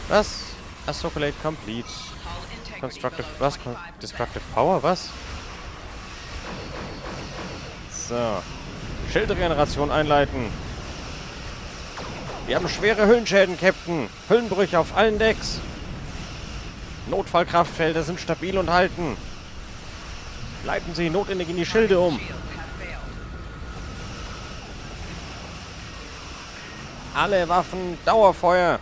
Was? Assoculate complete. Constructive... Was? Destructive Power? Was? So. Schildregeneration einleiten. Wir haben schwere Hüllenschäden, Captain. Hüllenbrüche auf allen Decks. Notfallkraftfelder sind stabil und halten. Leiten Sie Notenergie in die Schilde um. Alle Waffen, Dauerfeuer.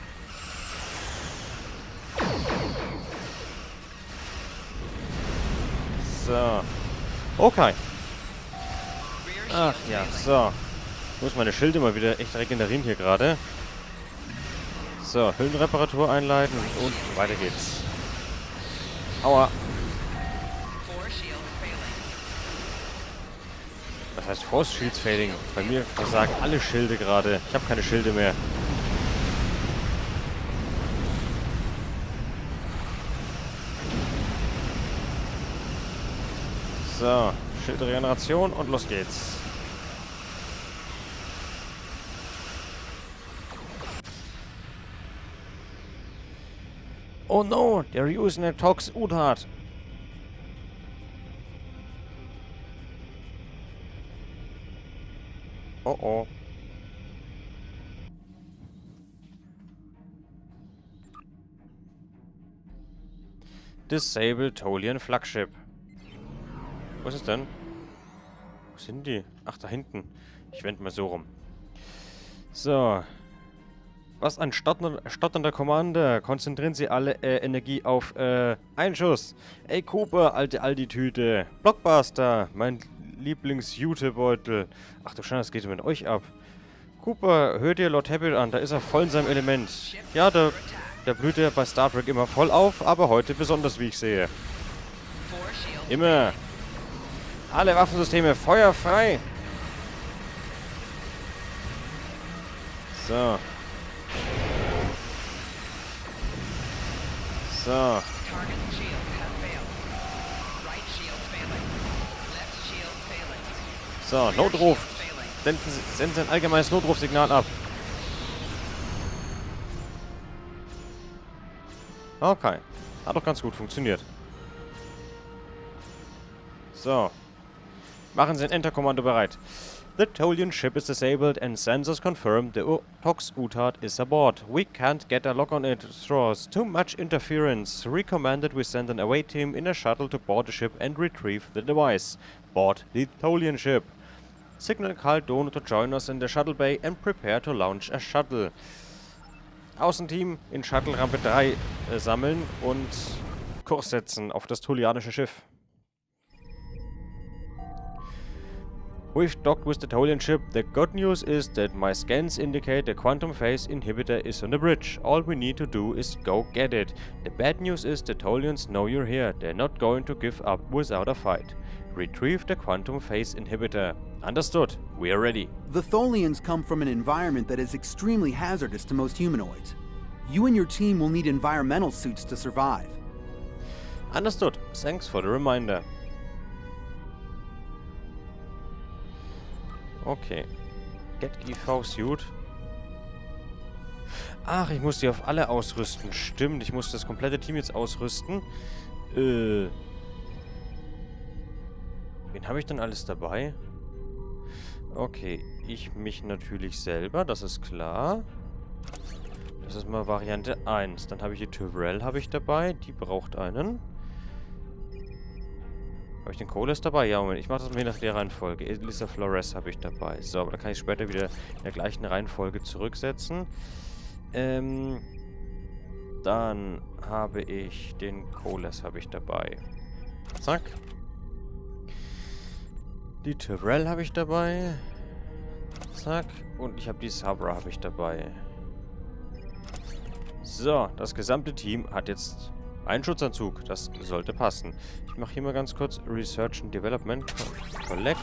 So. Okay. Ach ja, so. Ich muss meine Schilde mal wieder echt regenerieren hier gerade. So, Hüllenreparatur einleiten und weiter geht's. Aua. Das heißt Force Shields Failing. Bei mir versagen alle Schilde gerade. Ich habe keine Schilde mehr. So, Schildregeneration und los geht's. Oh no, they're using a toxic Utat. Oh oh. Disabled Tolian Flagship. Wo ist es denn? Wo sind die? Ach, da hinten. Ich wende mal so rum. So. Was ein stotternder Commander. Konzentrieren Sie alle Energie auf Einschuss. Ey, Cooper, alte Aldi-Tüte. Blockbuster, mein Lieblings-Jutebeutel. Ach du Scheiße, was geht mit euch ab? Cooper, hört ihr Lord Happy an. Da ist er voll in seinem Element. Ja, da blüht er bei Star Trek immer voll auf, aber heute besonders, wie ich sehe. Immer. Alle Waffensysteme feuerfrei. So. So. So, Notruf. Senden Sie ein allgemeines Notrufsignal ab. Okay. Hat doch ganz gut funktioniert. So. Machen Sie ein Enter-Kommando bereit. The Tolian ship is disabled and sensors confirm the Tox Utat is aboard. We can't get a lock on it. Throws too much interference. Recommended we send an away team in a shuttle to board the ship and retrieve the device. Board the Tolian ship. Signal Carl Dono to join us in the shuttle bay and prepare to launch a shuttle. Außenteam in Shuttle-Rampe 3 sammeln und Kurs setzen auf das tolianische Schiff. We've docked with the Tolian ship. The good news is that my scans indicate the quantum phase inhibitor is on the bridge. All we need to do is go get it. The bad news is the Tolians know you're here. They're not going to give up without a fight. Retrieve the quantum phase inhibitor. Understood. We are ready. The Tholians come from an environment that is extremely hazardous to most humanoids. You and your team will need environmental suits to survive. Understood. Thanks for the reminder. Okay. Get EV Suit. Ach, ich muss die auf alle ausrüsten. Stimmt, ich muss das komplette Team jetzt ausrüsten. Wen habe ich denn alles dabei? Okay, ich mich natürlich selber, das ist klar. Das ist mal Variante 1. Dann habe ich die Tyrell habe ich dabei. Die braucht einen. Habe ich den Coles dabei? Ja, Moment. Ich mache das mal nach der Reihenfolge. Elisa Flores habe ich dabei. So, aber da kann ich später wieder in der gleichen Reihenfolge zurücksetzen. Dann habe ich den Coles habe ich dabei. Zack. Die Tyrell habe ich dabei. Zack. Und ich habe die Sabra habe ich dabei. So, das gesamte Team hat jetzt einen Schutzanzug. Das sollte passen. Ich mache hier mal ganz kurz Research and Development. Collect.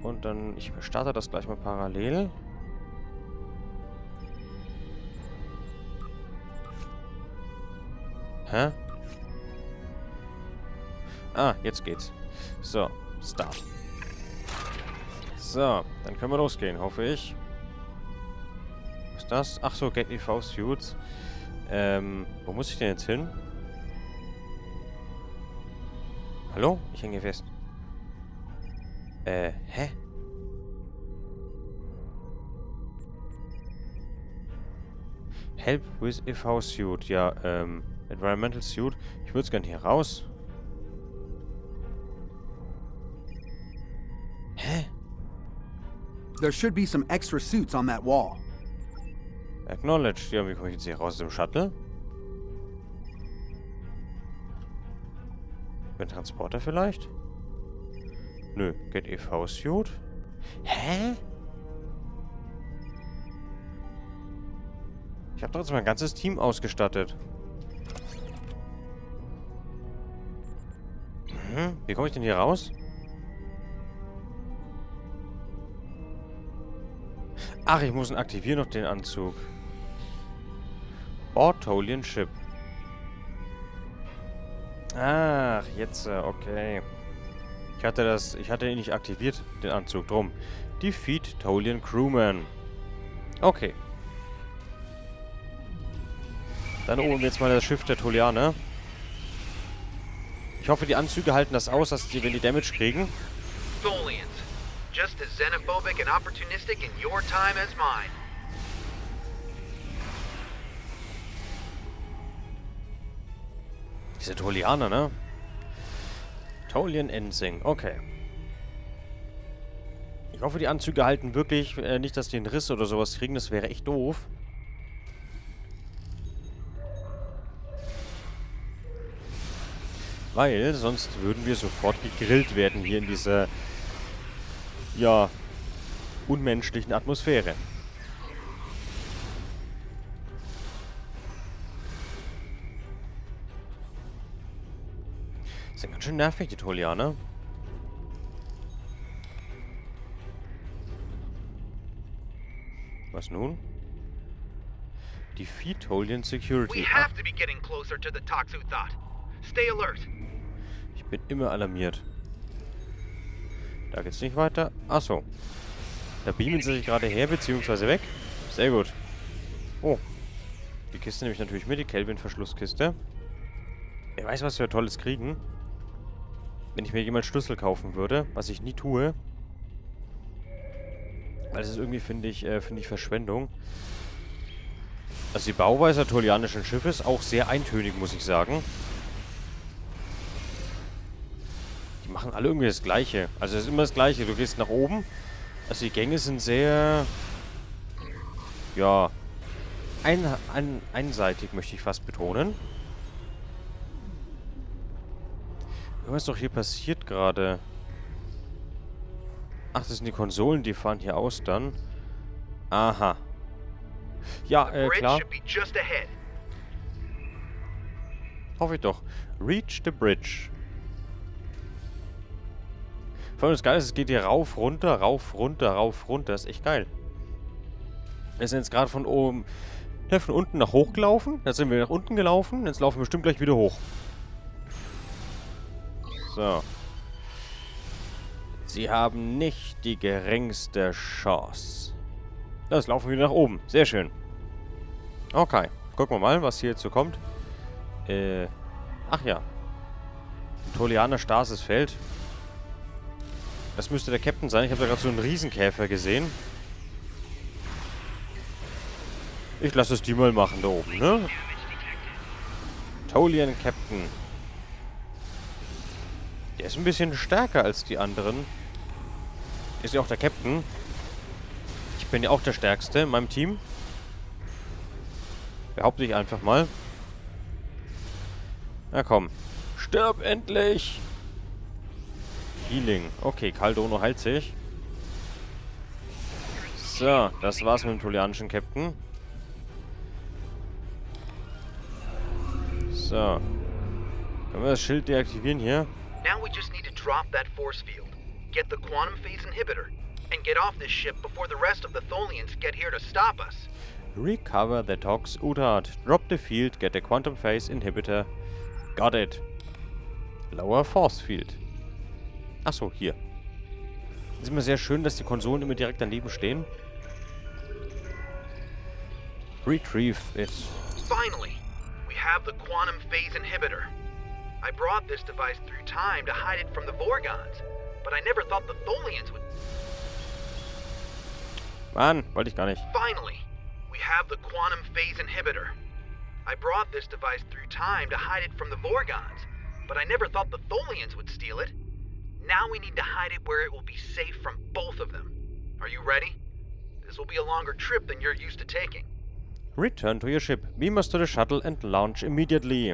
Und dann, ich starte das gleich mal parallel. Hä? Ah, jetzt geht's. So, Start. So, dann können wir losgehen, hoffe ich. Was ist das? Ach so, Get EV Suits. Wo muss ich denn jetzt hin? Hallo? Ich hänge hier fest. Hä? Help with EV Suit. Ja, Environmental Suit. Ich würde es gerne hier raus. Hä? There should be some extra suits on that wall. Acknowledged. Ja, wie komme ich jetzt hier raus aus dem Shuttle? Mit Transporter vielleicht? Nö. Get EV Suit. Hä? Ich habe doch jetzt mein ganzes Team ausgestattet. Wie komme ich denn hier raus? Ach, ich muss ihn aktivieren noch den Anzug. Ortolian Ship. Ach, jetzt, okay. Ich hatte ihn nicht aktiviert, den Anzug, drum. Defeat Tolian Crewman. Okay. Dann oben jetzt mal das Schiff der Tolianer. Ich hoffe, die Anzüge halten das aus, dass die, wenn die Damage kriegen. Tholians, just as xenophobic and opportunistic in your time as mine. Diese Tolianer, ne? Tolian Ensing, okay. Ich hoffe, die Anzüge halten wirklich, nicht, dass die einen Riss oder sowas kriegen, das wäre echt doof. Weil, sonst würden wir sofort gegrillt werden hier in dieser, ja, unmenschlichen Atmosphäre. Das sind ganz schön nervig, die Tolianer. Was nun? Defeat Tolian Security. We have to be getting closer to the Toxu Thought. Stay alert. Ich bin immer alarmiert. Da geht's nicht weiter. Achso. Da beamen sie sich gerade her, beziehungsweise weg. Sehr gut. Oh. Die Kiste nehme ich natürlich mit, die Kelvin-Verschlusskiste. Wer weiß, was wir Tolles kriegen. Wenn ich mir jemals Schlüssel kaufen würde, was ich nie tue. Weil das ist irgendwie, finde ich Verschwendung. Also die Bauweise der tolianischen Schiffe ist auch sehr eintönig, muss ich sagen. Die machen alle irgendwie das Gleiche. Also es ist immer das Gleiche. Du gehst nach oben. Also die Gänge sind sehr... Ja... einseitig, möchte ich fast betonen. Was ist doch hier passiert gerade? Ach, das sind die Konsolen, die fahren hier aus dann. Aha. Ja, klar. Hoffe ich doch. Reach the bridge. Vor allem das Geile ist, es geht hier rauf, runter, rauf, runter, rauf, runter. Das ist echt geil. Wir sind jetzt gerade von oben, von unten nach hoch gelaufen. Jetzt sind wir nach unten gelaufen. Jetzt laufen wir bestimmt gleich wieder hoch. So. Sie haben nicht die geringste Chance. Das laufen wir nach oben. Sehr schön. Okay. Gucken wir mal, was hier jetzt so kommt. Ach ja. Tolianer Stasisfeld. Das müsste der Captain sein. Ich habe da gerade so einen Riesenkäfer gesehen. Ich lasse es die mal machen da oben, ne? Tolian Captain. Der ist ein bisschen stärker als die anderen. Ist ja auch der Captain. Ich bin ja auch der Stärkste in meinem Team. Behaupte ich einfach mal. Na komm. Stirb endlich! Healing. Okay, Caldono heilt sich. So, das war's mit dem tolianischen Captain. So. Können wir das Schild deaktivieren hier? Now we just need to drop that force field, get the quantum phase inhibitor, and get off this ship before the rest of the Tholians get here to stop us. Recover the Tox Utard. Drop the field, get the quantum phase inhibitor. Got it. Lower force field. Achso, hier. Ist immer sehr schön, dass die Konsolen immer direkt daneben stehen. Retrieve it. Finally, have the quantum phase inhibitor. I brought this device through time to hide it from the Vorgons, but I never thought the Tholians would... Mann, wollte ich gar nicht. Finally, we have the quantum phase inhibitor. I brought this device through time to hide it from the Vorgons, but I never thought the Tholians would steal it. Now we need to hide it where it will be safe from both of them. Are you ready? This will be a longer trip than you're used to taking. Return to your ship. Beam us to the shuttle and launch immediately.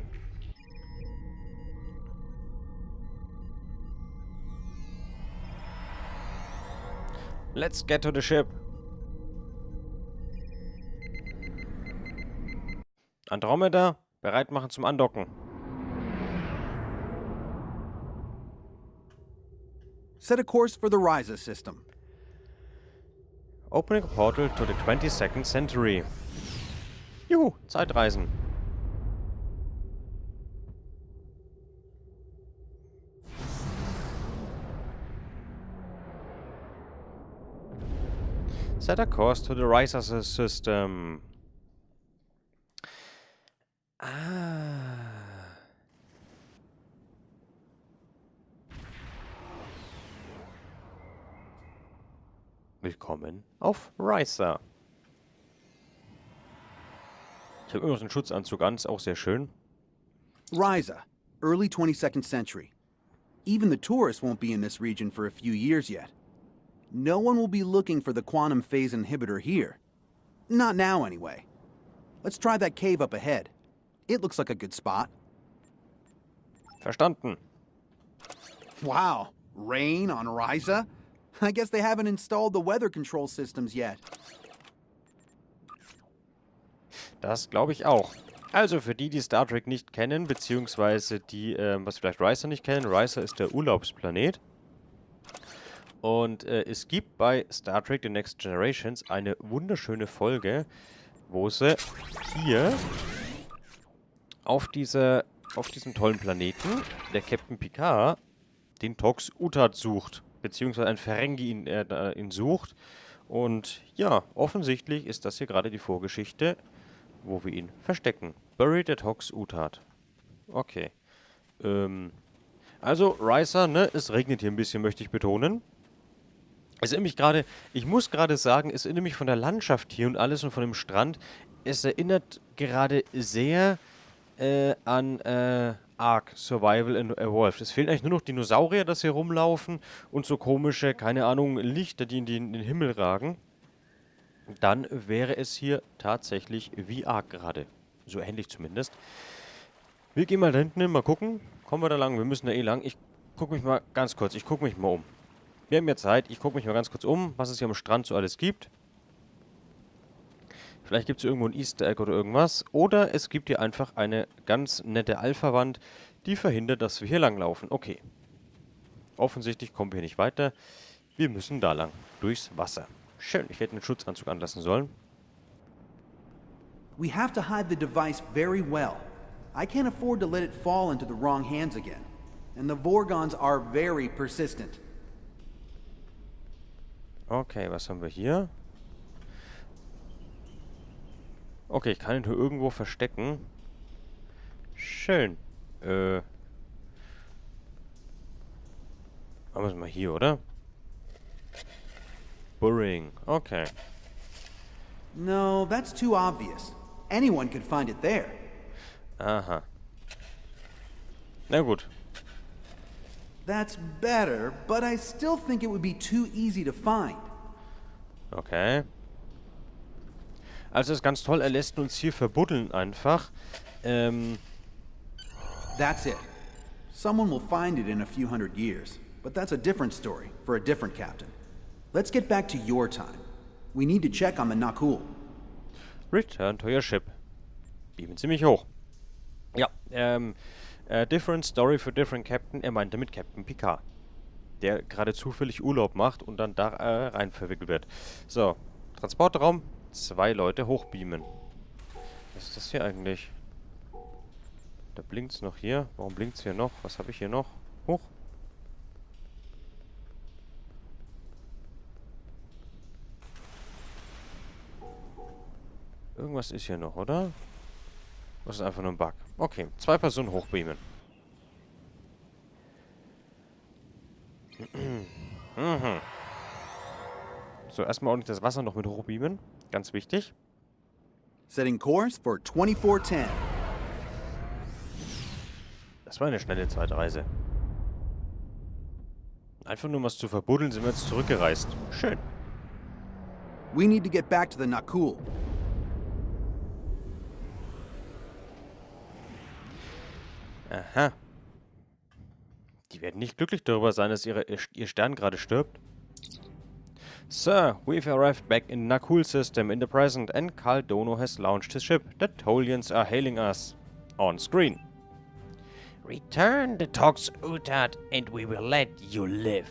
Let's get to the ship. Andromeda, bereit machen zum Andocken. Set a course for the Ryza system. Opening a portal to the 22nd century. Juhu, Zeitreisen. Set a course to the Ryza system. Willkommen auf Ryza. Ich habe immer noch den Schutzanzug an, ist auch sehr schön. Ryza, early 22nd century. Even the tourists won't be in this region for a few years yet. No one will be looking for the quantum phase inhibitor here. Not now, anyway. Let's try that cave up ahead. It looks like a good spot. Verstanden. Wow, rain on Ryza? I guess they haven't installed the weather control systems yet. Das glaube ich auch. Also für die, die Star Trek nicht kennen, beziehungsweise die, was vielleicht Ryza nicht kennen, Ryza ist der Urlaubsplanet. Und es gibt bei Star Trek The Next Generations eine wunderschöne Folge, wo sie hier auf diesem tollen Planeten, der Captain Picard, den Tox Utat sucht. Beziehungsweise ein Ferengi ihn sucht. Und ja, offensichtlich ist das hier gerade die Vorgeschichte, wo wir ihn verstecken. Bury the Tox Utat. Okay. Also, Ryza, ne, es regnet hier ein bisschen, möchte ich betonen. Es erinnert mich gerade, ich muss gerade sagen, es erinnert mich von der Landschaft hier und alles und von dem Strand. Es erinnert gerade sehr an Ark, Survival and Evolved. Es fehlen eigentlich nur noch Dinosaurier, dass hier rumlaufen und so komische, keine Ahnung, Lichter, die in den Himmel ragen. Dann wäre es hier tatsächlich wie Ark gerade. So ähnlich zumindest. Wir gehen mal da hinten hin, mal gucken. Kommen wir da lang? Wir müssen da eh lang. Ich gucke mich mal ganz kurz, ich gucke mich mal um. Wir haben ja Zeit, ich gucke mich mal ganz kurz um, was es hier am Strand so alles gibt. Vielleicht gibt es irgendwo ein Easter Egg oder irgendwas. Oder es gibt hier einfach eine ganz nette Alpha-Wand, die verhindert, dass wir hier langlaufen. Okay. Offensichtlich kommen wir hier nicht weiter. Wir müssen da lang. Durchs Wasser. Schön, ich hätte einen Schutzanzug anlassen sollen. We have to hide the device very well. I can't afford to let it fall into the wrong hands again. And the Vorgons are very persistent. Okay, was haben wir hier? Okay, ich kann ihn hier irgendwo verstecken. Schön. Machen wir es mal hier, oder? Burying. Okay. No, that's too obvious. Anyone could find it there. Aha. Na gut. That's better, but I still think it would be too easy to find. Okay. Also ist ganz toll, er lässt uns hier verbuddeln einfach. That's it. Someone will find it in a few hundred years, but that's a different story for a different captain. Let's get back to your time. We need to check on the Nakul. Return to your ship. Beamen Sie mich hoch. Ja, different story for different captain. Er meinte mit Captain Picard. Der gerade zufällig Urlaub macht und dann da rein verwickelt wird. So, Transportraum. 2 Leute hochbeamen. Was ist das hier eigentlich? Da blinkt's noch hier. Warum blinkt's hier noch? Was habe ich hier noch? Hoch. Irgendwas ist hier noch, oder? Das ist einfach nur ein Bug. Okay, 2 Personen hochbeamen. Mhm. So, erstmal ordentlich das Wasser noch mit hochbeamen. Ganz wichtig. Setting course for 2410. Das war eine schnelle Zeitreise. Einfach nur was zu verbuddeln, sind wir jetzt zurückgereist. Schön. We need to get back to the Nakul. Aha. Die werden nicht glücklich darüber sein, dass ihr Stern gerade stirbt. Sir, we've arrived back in Nakul system in the present and Karl Dono has launched his ship. The Tolians are hailing us. On screen. Return the Tox Utad and we will let you live.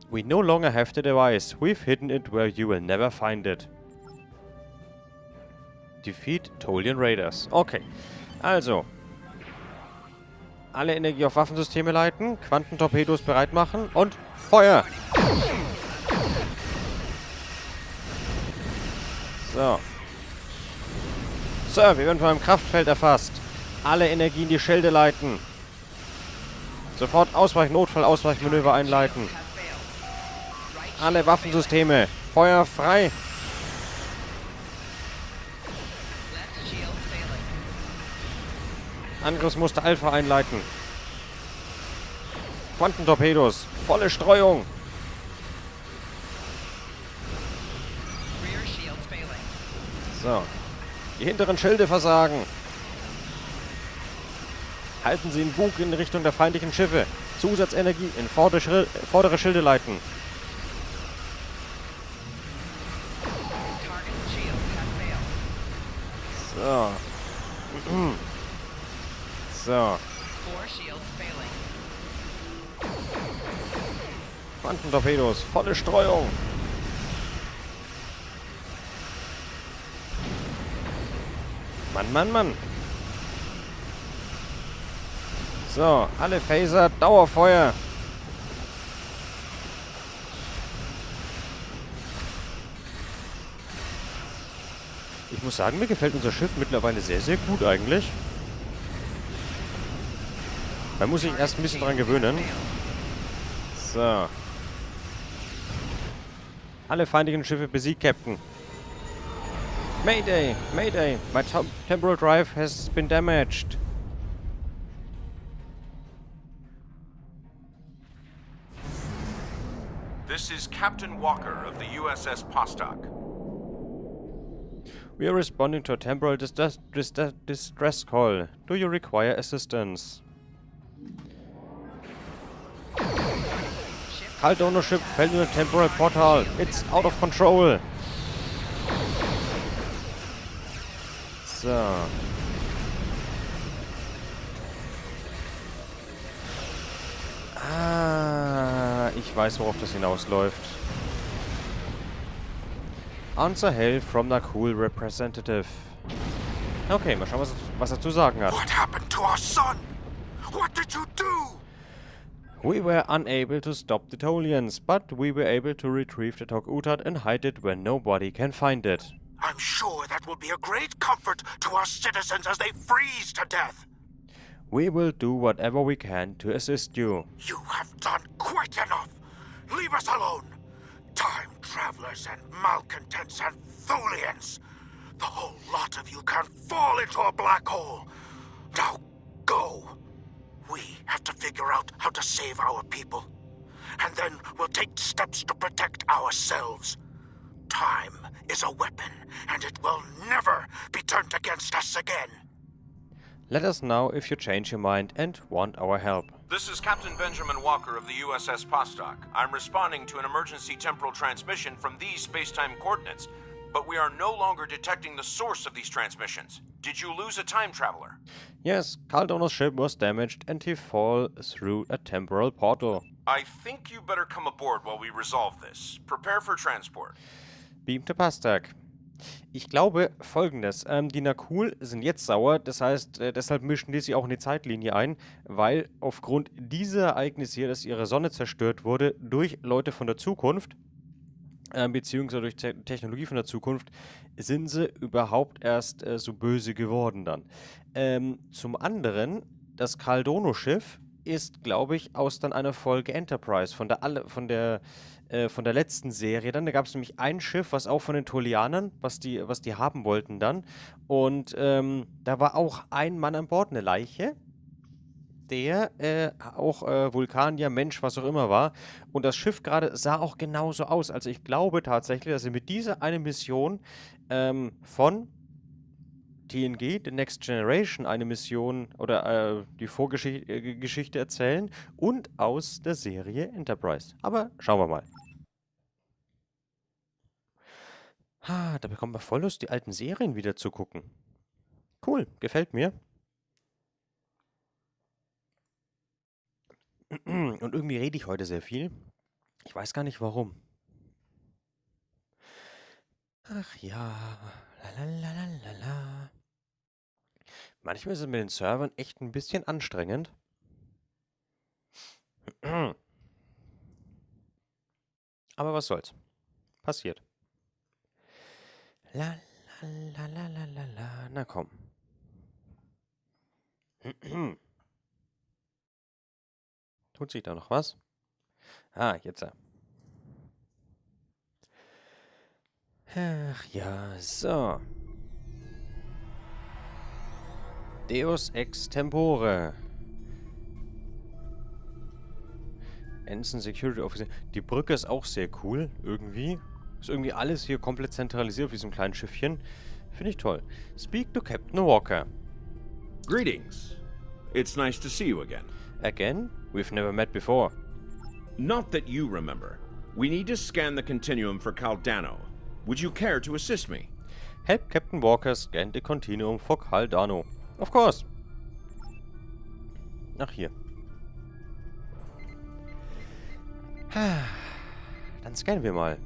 We no longer have the device. We've hidden it where you will never find it. Defeat Tolian Raiders. Okay. Also. Alle Energie auf Waffensysteme leiten, Quantentorpedos bereit machen und Feuer! So. Sir, wir werden von einem Kraftfeld erfasst. Alle Energie in die Schilde leiten. Sofort Notfall-Ausweichmanöver einleiten. Alle Waffensysteme. Feuer frei. Angriffsmuster Alpha einleiten. Quantentorpedos. Volle Streuung. So. Die hinteren Schilde versagen. Halten Sie den Bug in Richtung der feindlichen Schiffe. Zusatzenergie in vordere Schilde leiten. So. So. Quantentorpedos, volle Streuung. Mann, Mann, Mann. So, alle Phaser, Dauerfeuer. Ich muss sagen, mir gefällt unser Schiff mittlerweile sehr, sehr gut eigentlich. Man muss sich erst ein bisschen dran gewöhnen. So. Alle feindlichen Schiffe besiegt, Captain. Mayday! Mayday! My temporal drive has been damaged. This is Captain Walker of the USS Postok. We are responding to a temporal distress call. Do you require assistance? Karl Dono ship fell in a temporal portal. It's out of control. So. Ah, ich weiß, worauf das hinausläuft. Answer hail from Nakul representative. Okay, mal schauen, was er zu sagen hat. What happened to our son? What did you do? We were unable to stop the Tolians, but we were able to retrieve the Tok-Utat and hide it where nobody can find it. I'm sure that will be a great comfort to our citizens as they freeze to death. We will do whatever we can to assist you. You have done quite enough. Leave us alone. Time travelers and malcontents and Tholians. The whole lot of you can fall into a black hole. Now go. We have to figure out how to save our people. And then we'll take steps to protect ourselves. Time is a weapon, and it will never be turned against us again. Let us know if you change your mind and want our help. This is Captain Benjamin Walker of the USS Postok. I'm responding to an emergency temporal transmission from these space-time coordinates, but we are no longer detecting the source of these transmissions. Did you lose a time traveler? Yes, Karl Dono's ship was damaged and he fell through a temporal portal. I think you better come aboard while we resolve this. Prepare for transport. Beam to Pastak. Ich glaube Folgendes. Die Nakul sind jetzt sauer, das heißt, deshalb mischen die sich auch in die Zeitlinie ein, weil aufgrund dieser Ereignisse hier, dass ihre Sonne zerstört wurde durch Leute von der Zukunft, beziehungsweise durch Technologie von der Zukunft, sind sie überhaupt erst so böse geworden dann. Zum anderen, das Caldono-Schiff ist, glaube ich, aus dann einer Folge Enterprise, von der letzten Serie dann. Da gab es nämlich ein Schiff, was auch von den Tolianern, was die haben wollten dann. Und da war auch ein Mann an Bord, eine Leiche, der auch Vulkanier, Mensch, was auch immer war. Und das Schiff gerade sah auch genauso aus. Also ich glaube tatsächlich, dass sie mit dieser eine Mission von TNG, The Next Generation, eine Mission oder die Vorgeschichte erzählen und aus der Serie Enterprise. Aber schauen wir mal. Da bekommt man voll Lust, die alten Serien wieder zu gucken. Cool, gefällt mir. Und irgendwie rede ich heute sehr viel. Ich weiß gar nicht warum. Ach ja, lalalala. Manchmal ist es mit den Servern echt ein bisschen anstrengend. Aber was soll's. Passiert. La la la la la la. Na komm. Tut sich da noch was? Jetzt. Ach ja, so. Deus ex tempore. Ensign Security Officer. Die Brücke ist auch sehr cool, irgendwie. Ist irgendwie alles hier komplett zentralisiert, wie so ein kleines Schiffchen. Finde ich toll. Speak to Captain Walker. Greetings. It's nice to see you again. Again? We've never met before. Not that you remember. We need to scan the continuum for Caldano. Would you care to assist me? Help Captain Walker scan the continuum for Caldano. Of course. Ach, hier. Dann scannen wir mal.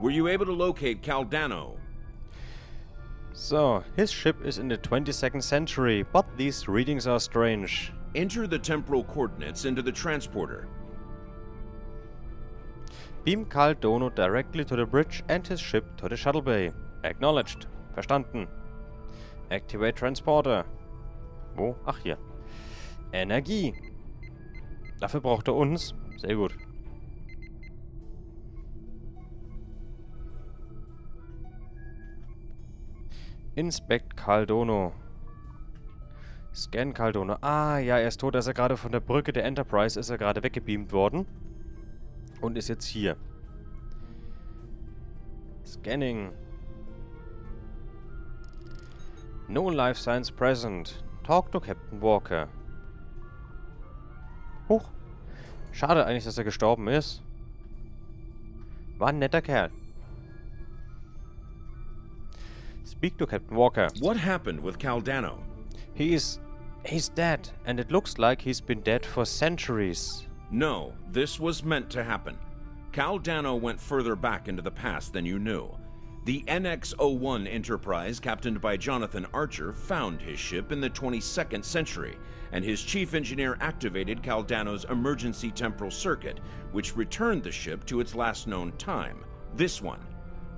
Were you able to locate Caldano? So, his ship is in the 22nd century, but these readings are strange. Enter the temporal coordinates into the transporter. Beam Caldano directly to the bridge and his ship to the shuttle bay. Acknowledged. Verstanden. Activate Transporter. Wo? Ach, hier. Energie. Dafür braucht er uns. Sehr gut. Inspect Caldano. Scan Caldano. Ja, er ist tot. Er ist ja gerade von der Brücke der Enterprise ist er gerade weggebeamt worden. Und ist jetzt hier. Scanning. No life signs present. Talk to Captain Walker. Huch. Schade eigentlich, dass er gestorben ist. War ein netter Kerl. Speak to Captain Walker. What happened with Caldano? He's dead, and it looks like he's been dead for centuries. No, this was meant to happen. Caldano went further back into the past than you knew. The NX-01 Enterprise, captained by Jonathan Archer, found his ship in the 22nd century, and his chief engineer activated Caldano's emergency temporal circuit, which returned the ship to its last known time, this one.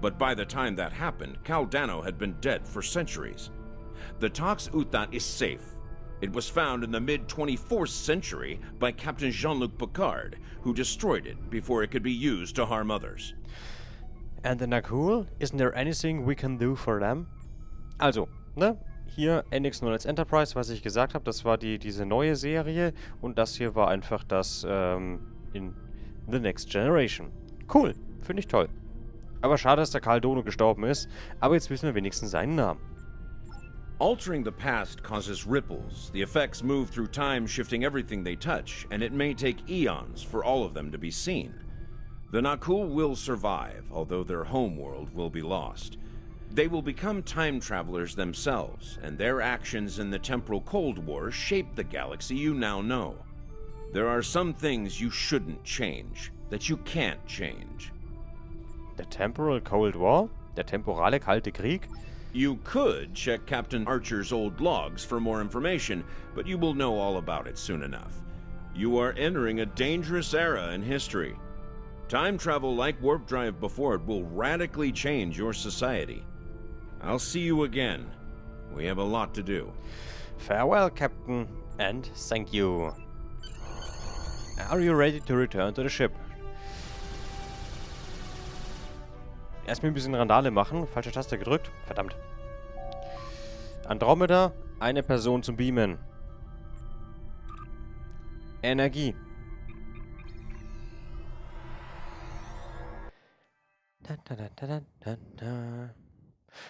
But by the time that happened, Caldano had been dead for centuries. The Tox Utat is safe. It was found in the mid-24th century by Captain Jean-Luc Picard, who destroyed it before it could be used to harm others. And the Nakul? Isn't there anything we can do for them? Also, ne? Hier NX-01 Enterprise, was ich gesagt habe, das war diese neue Serie. Und das hier war einfach das in The Next Generation. Cool, finde ich toll. Aber schade, dass der Caldano gestorben ist. Aber jetzt wissen wir wenigstens seinen Namen. Altering the past causes ripples. The effects move through time, shifting everything they touch, and it may take eons for all of them to be seen. The Nakul will survive, although their homeworld will be lost. They will become time travelers themselves, and their actions in the temporal Cold War shape the galaxy you now know. There are some things you shouldn't change, that you can't change. Der Temporal Cold War? Der temporale Kalte Krieg? You could check Captain Archer's old logs for more information, but you will know all about it soon enough. You are entering a dangerous era in history. Time travel like warp drive before it will radically change your society. I'll see you again. We have a lot to do. Farewell, Captain, and thank you. Are you ready to return to the ship? Erstmal ein bisschen Randale machen. Falsche Taste gedrückt. Verdammt. Andromeda, eine Person zum Beamen. Energie.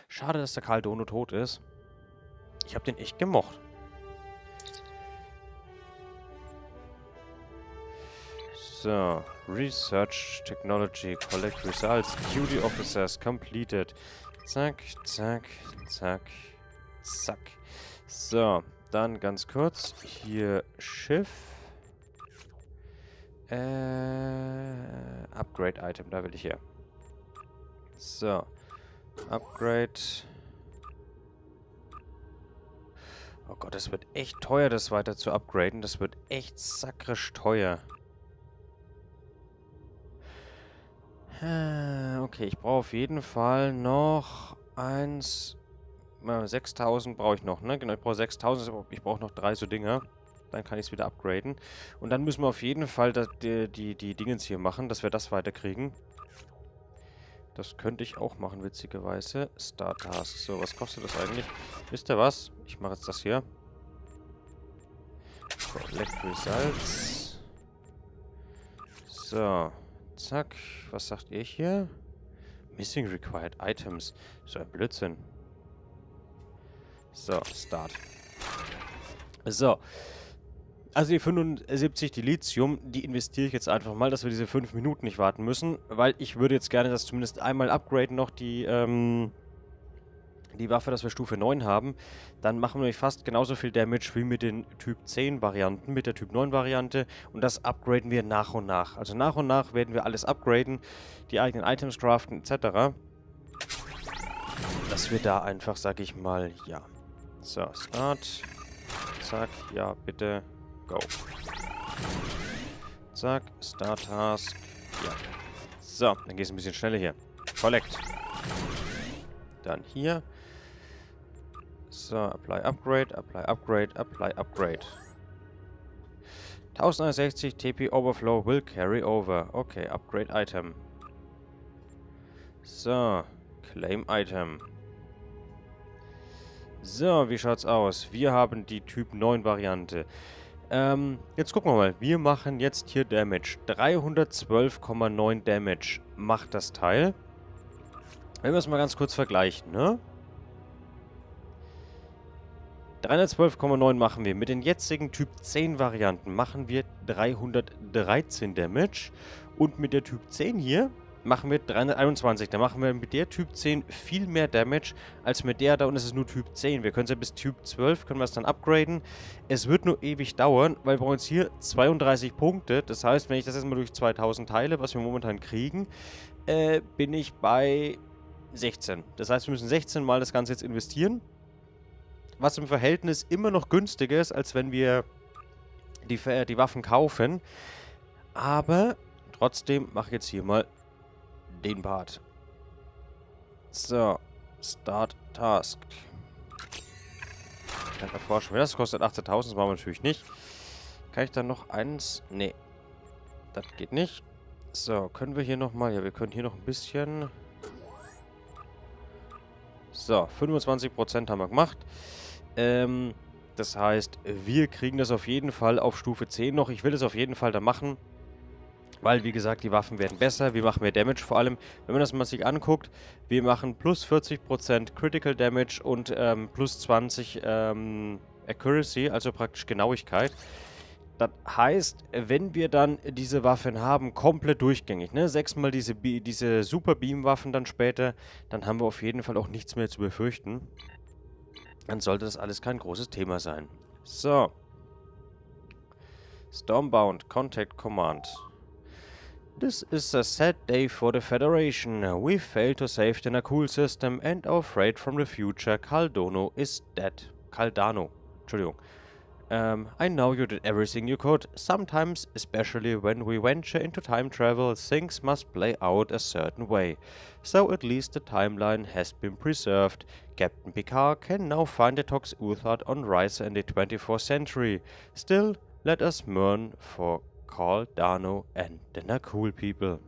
Schade, dass der Karl Dono tot ist. Ich habe den echt gemocht. So, Research Technology, Collect Results, Duty Officers completed. Zack, zack, zack, zack. So, dann ganz kurz. Hier Schiff. Upgrade Item, da will ich her. So, Upgrade. Oh Gott, das wird echt teuer, das weiter zu upgraden. Das wird echt sakrisch teuer. Okay, ich brauche auf jeden Fall noch 6000 brauche ich noch, ne? Genau, ich brauche 6000, ich brauche noch 3 so Dinger. Dann kann ich es wieder upgraden. Und dann müssen wir auf jeden Fall die Dingens hier machen, dass wir das weiterkriegen. Das könnte ich auch machen, witzigerweise. Star Task. So, was kostet das eigentlich? Wisst ihr was? Ich mache jetzt das hier. Collect Results. So. Zack. Was sagt ihr hier? Missing Required Items. So ein Blödsinn. So, Start. So. Also die 75, die Lithium, die investiere ich jetzt einfach mal, dass wir diese 5 Minuten nicht warten müssen. Weil ich würde jetzt gerne das zumindest einmal upgraden, noch die Waffe, dass wir Stufe 9 haben. Dann machen wir nämlich fast genauso viel Damage wie mit den Typ 10 Varianten, mit der Typ 9 Variante. Und das upgraden wir nach und nach. Also nach und nach werden wir alles upgraden, die eigenen Items craften etc. Dass wir da einfach, sag ich mal, ja. So, Start. Zack, ja, bitte. Go. Zack, Start Task. Ja. So, dann geht es ein bisschen schneller hier. Collect. Dann hier. So, Apply Upgrade, Apply Upgrade, Apply Upgrade. 1061 TP Overflow will carry over. Okay, Upgrade Item. So, Claim Item. So, wie schaut's aus? Wir haben die Typ 9 Variante. Jetzt gucken wir mal. Wir machen jetzt hier Damage. 312,9 Damage macht das Teil. Wenn wir es mal ganz kurz vergleichen, ne? 312,9 machen wir. Mit den jetzigen Typ 10 Varianten machen wir 313 Damage. Und mit der Typ 10 hier machen wir 321. Da machen wir mit der Typ 10 viel mehr Damage als mit der da. Und es ist nur Typ 10. Wir können es ja bis Typ 12, können wir es dann upgraden. Es wird nur ewig dauern, weil wir brauchen jetzt hier 32 Punkte. Das heißt, wenn ich das jetzt mal durch 2000 teile, was wir momentan kriegen, bin ich bei 16. Das heißt, wir müssen 16 Mal das Ganze jetzt investieren. Was im Verhältnis immer noch günstiger ist, als wenn wir die Waffen kaufen. Aber trotzdem mache ich jetzt hier mal den Part. So, Start Task. Dann erforschen wir. Das kostet 18.000, das machen wir natürlich nicht. Kann ich dann noch eins? Nee. Das geht nicht. So, können wir hier nochmal... Ja, wir können hier noch ein bisschen... So, 25% haben wir gemacht. Das heißt, wir kriegen das auf jeden Fall auf Stufe 10 noch. Ich will es auf jeden Fall da machen. Weil, wie gesagt, die Waffen werden besser. Wir machen mehr Damage vor allem. Wenn man das mal sich anguckt, wir machen plus 40% Critical Damage und plus 20 Accuracy, also praktisch Genauigkeit. Das heißt, wenn wir dann diese Waffen haben, komplett durchgängig, ne, 6-mal diese Super Beam-Waffen dann später, dann haben wir auf jeden Fall auch nichts mehr zu befürchten. Dann sollte das alles kein großes Thema sein. So. Stormbound, Contact Command. This is a sad day for the Federation. We failed to save the Nakul system and our freight from the future, Caldano, is dead. Caldano. Entschuldigung. I know you did everything you could. Sometimes, especially when we venture into time travel, things must play out a certain way. So at least the timeline has been preserved. Captain Picard can now find the Tox Uthard on Risa in the 24th century. Still, let us mourn for Caldano and the Nakul people.